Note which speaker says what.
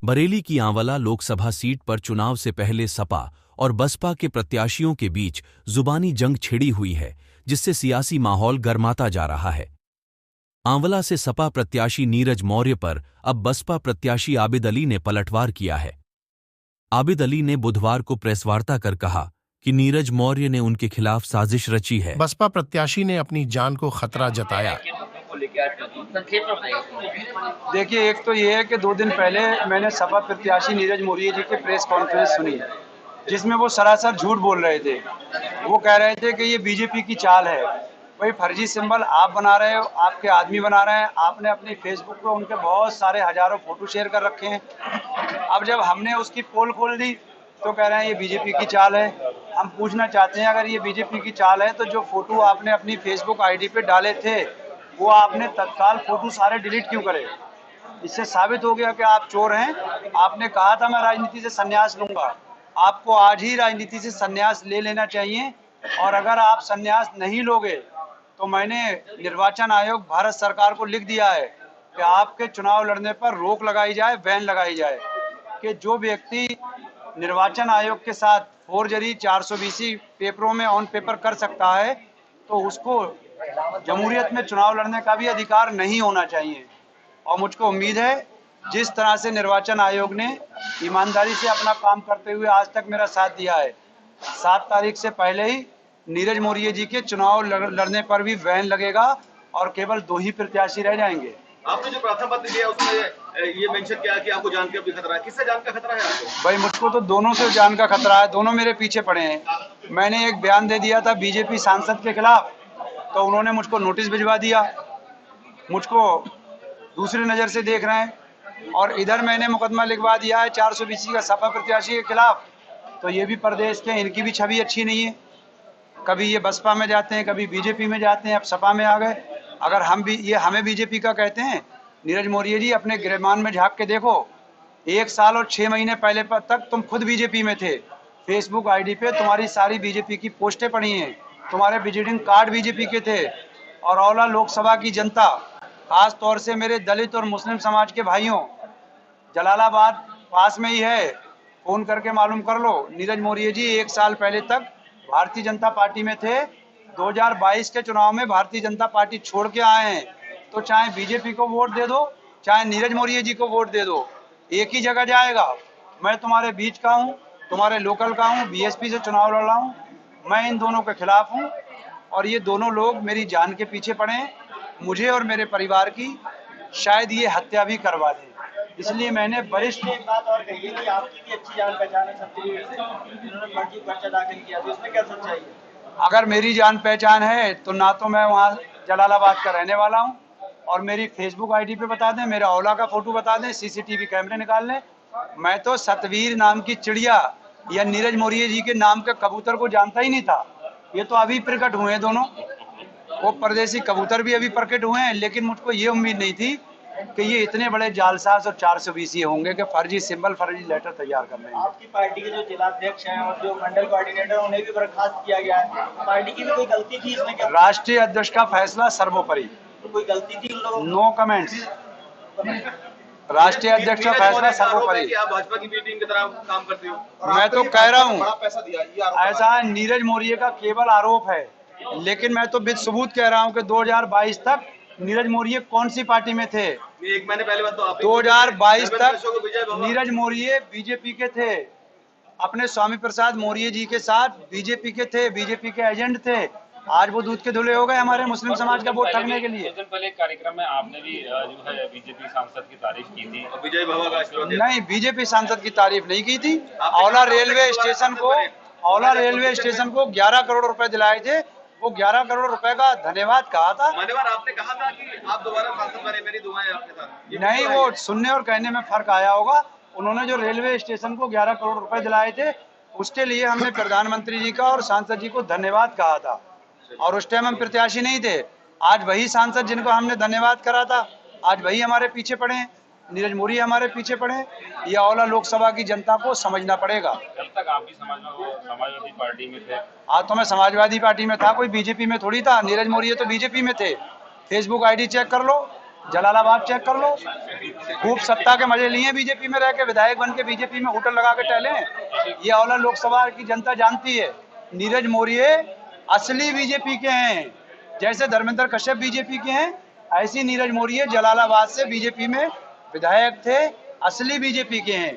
Speaker 1: बरेली की आंवला लोकसभा सीट पर चुनाव से पहले सपा और बसपा के प्रत्याशियों के बीच जुबानी जंग छिड़ी हुई है, जिससे सियासी माहौल गर्माता जा रहा है। आंवला से सपा प्रत्याशी नीरज मौर्य पर अब बसपा प्रत्याशी आबिद अली ने पलटवार किया है। आबिद अली ने बुधवार को प्रेसवार्ता कर कहा कि नीरज मौर्य ने उनके खिलाफ साजिश रची है।
Speaker 2: बसपा प्रत्याशी ने अपनी जान को खतरा जताया।
Speaker 3: देखिए, एक तो ये है कि 2 दिन पहले मैंने सपा प्रत्याशी नीरज मौर्य जी की प्रेस कॉन्फ्रेंस सुनी, जिसमें वो सरासर झूठ बोल रहे थे। वो कह रहे थे कि ये बीजेपी की चाल है। भाई, फर्जी सिंबल आप बना रहे हो, आपके आदमी बना रहे हैं। आपने अपनी फेसबुक पे उनके बहुत सारे हजारों फोटो शेयर कर रखे हैं। अब जब हमने उसकी पोल खोल दी तो कह रहे हैं ये बीजेपी की चाल है। हम पूछना चाहते हैं, अगर ये बीजेपी की चाल है तो जो फोटो आपने अपनी फेसबुक आईडी पे डाले थे वो आपने तत्काल फोटो सारे डिलीट क्यों करे? इससे साबित हो गया कि आप चोर हैं। आपने कहा था मैं राजनीति से संन्यास लूंगा। आपको आज ही राजनीति से संन्यास ले लेना चाहिए, और अगर आप संन्यास नहीं लोगे तो मैंने निर्वाचन आयोग भारत सरकार को लिख दिया है कि आपके चुनाव लड़ने पर रोक लगाई जाए, बैन लगाई जाए, कि जो व्यक्ति निर्वाचन आयोग के साथ फोर्जरी 420 पेपरों में ऑन पेपर कर सकता है तो उसको जमहूरियत में चुनाव लड़ने का भी अधिकार नहीं होना चाहिए। और मुझको उम्मीद है, जिस तरह से निर्वाचन आयोग ने ईमानदारी से अपना काम करते हुए आज तक मेरा साथ दिया है, 7 तारीख से पहले ही नीरज मौर्य जी के चुनाव लड़ने पर भी बैन लगेगा और केवल 2 ही प्रत्याशी रह जाएंगे।
Speaker 4: आपने जो प्रार्थना पत्र दिया उसमें ये मेंशन किया कि आपको जान का भी खतरा है। किससे जान का खतरा है आपको?
Speaker 3: भाई, मुझको तो दोनों से जान का खतरा है। दोनों मेरे पीछे पड़े हैं। मैंने एक बयान दे दिया था बीजेपी सांसद के खिलाफ, तो उन्होंने मुझको नोटिस भिजवा दिया। मुझको दूसरी नज़र से देख रहे हैं। और इधर मैंने मुकदमा लिखवा दिया है 420 का सपा प्रत्याशी के खिलाफ। तो ये भी प्रदेश के, इनकी भी छवि अच्छी नहीं है। कभी ये बसपा में जाते हैं, कभी बीजेपी में जाते हैं, अब सपा में आ गए। अगर हम भी ये हमें बीजेपी का कहते हैं, नीरज मौर्य जी अपने गिरमान में झांक के देखो। 1 साल और 6 महीने पहले तक तुम खुद बीजेपी में थे। फेसबुक आईडी पे तुम्हारी सारी बीजेपी की पोस्टें पड़ी हैं, तुम्हारे विजिटिंग कार्ड बीजेपी के थे। और औला लोकसभा की जनता, खास तौर से मेरे दलित और मुस्लिम समाज के भाइयों, जलालाबाद पास में ही है, फोन करके मालूम कर लो। नीरज मौर्य जी 1 साल पहले तक भारतीय जनता पार्टी में थे। 2022 के चुनाव में भारतीय जनता पार्टी छोड़ के आए हैं। तो चाहे बीजेपी को वोट दे दो, चाहे नीरज मौर्य जी को वोट दे दो, एक ही जगह जाएगा। मैं तुम्हारे बीच का हूँ, तुम्हारे लोकल का हूँ, बीएसपी से चुनाव लड़ रहा हूँ। मैं इन दोनों के खिलाफ हूँ और ये दोनों लोग मेरी जान के पीछे पड़े हैं। मुझे और मेरे परिवार की शायद ये हत्या भी करवा दें। इसलिए मैंने वरिष्ठ
Speaker 5: एक बात और कही कि आपकी भी अच्छी जान पहचान है छत्तीसगढ़ से, जिन्होंने फर्जी पर्चा दाखिल किया, तो इसमें क्या सच्चाई है?
Speaker 3: अगर मेरी जान पहचान है तो ना तो मैं वहाँ जलालाबाद का रहने वाला हूँ, और मेरी फेसबुक आईडी पे बता दें, मेरा औला का फोटो बता दें, सीसीटीवी कैमरे निकाल लें। मैं तो सतवीर नाम की चिड़िया या नीरज मौर्य जी के नाम के कबूतर को जानता ही नहीं था। ये तो अभी प्रकट हुए हैं दोनों। वो परदेसी कबूतर भी अभी प्रकट हुए हैं, लेकिन मुझको ये उम्मीद नहीं थी कि ये इतने बड़े जालसाज और 420 होंगे कि फर्जी सिंबल, फर्जी लेटर तैयार कर लेंगे।
Speaker 5: आपकी पार्टी के जो जिलाध्यक्ष हैं और जो मंडल कोऑर्डिनेटर, उन्हें भी बर्खास्त किया गया है। पार्टी की भी कोई गलती थी इसमें क्या?
Speaker 3: राष्ट्रीय अध्यक्ष का फैसला सर्वोपरि।
Speaker 5: तो कोई गलती थी उन लोगों?
Speaker 3: No comments. राष्ट्रीय अध्यक्ष का फैसला सर्वोपरि।
Speaker 4: आप भाजपा की टीम की तरह काम करते हो।
Speaker 3: मैं तो कह रहा हूँ,
Speaker 4: बड़ा पैसा दिया,
Speaker 3: ऐसा है, नीरज मौर्य का केवल आरोप है, लेकिन मैं तो बिद सबूत कह रहा हूँ कि 2022 तक नीरज मौर्य कौन सी पार्टी में थे?
Speaker 4: 1 महीने पहले बात तो आप
Speaker 3: 2022 तक नीरज मौर्य बीजेपी के थे, अपने स्वामी प्रसाद मौर्य जी के साथ बीजेपी के थे, बीजेपी के एजेंट थे। आज वो दूध के धुले हो गए हमारे मुस्लिम समाज का वोट ठगने के लिए।
Speaker 6: 2 दिन पहले एक कार्यक्रम में आपने भी जो है बीजेपी सांसद की तारीफ की थी।
Speaker 4: विजय भवा का आशीर्वाद दिया।
Speaker 3: नहीं, बीजेपी सांसद की तारीफ नहीं की थी। औला रेलवे स्टेशन को 11 करोड़ रुपए दिलाए थे। वो 11 करोड़ रुपए का धन्यवाद कहा था।
Speaker 4: मान्यवर, आपने कहा था कि आप दोबारा सांसद बने, मेरी दुआएं आपके साथ।
Speaker 3: नहीं, वो सुनने और कहने में फर्क आया होगा। उन्होंने जो रेलवे स्टेशन को 11 करोड़ रुपए दिलाए थे, उसके लिए हमने प्रधानमंत्री जी का और सांसद जी को धन्यवाद कहा था, और उस टाइम हम प्रत्याशी नहीं थे। आज वही सांसद जिनको हमने धन्यवाद करा था, आज वही हमारे पीछे पड़े हैं। नीरज मौर्य हमारे पीछे पड़े। ये औला लोकसभा की जनता को समझना पड़ेगा।
Speaker 6: जब तक आप भी समाजवादी पार्टी में थे।
Speaker 3: आज तो मैं समाजवादी पार्टी में था, कोई बीजेपी में थोड़ी था। नीरज मौर्य तो बीजेपी में थे। फेसबुक आईडी चेक कर लो, जलालाबाद चेक कर लो, खूब सत्ता के मजे लिए बीजेपी में रह के, विधायक बन के बीजेपी में होटल लगा के टहले। ये औला लोकसभा की जनता जानती है, नीरज मौर्य असली बीजेपी के हैं। जैसे धर्मेंद्र कश्यप बीजेपी के हैं, ऐसी नीरज मौर्य जलालाबाद से बीजेपी में विधायक थे, असली बीजेपी के हैं।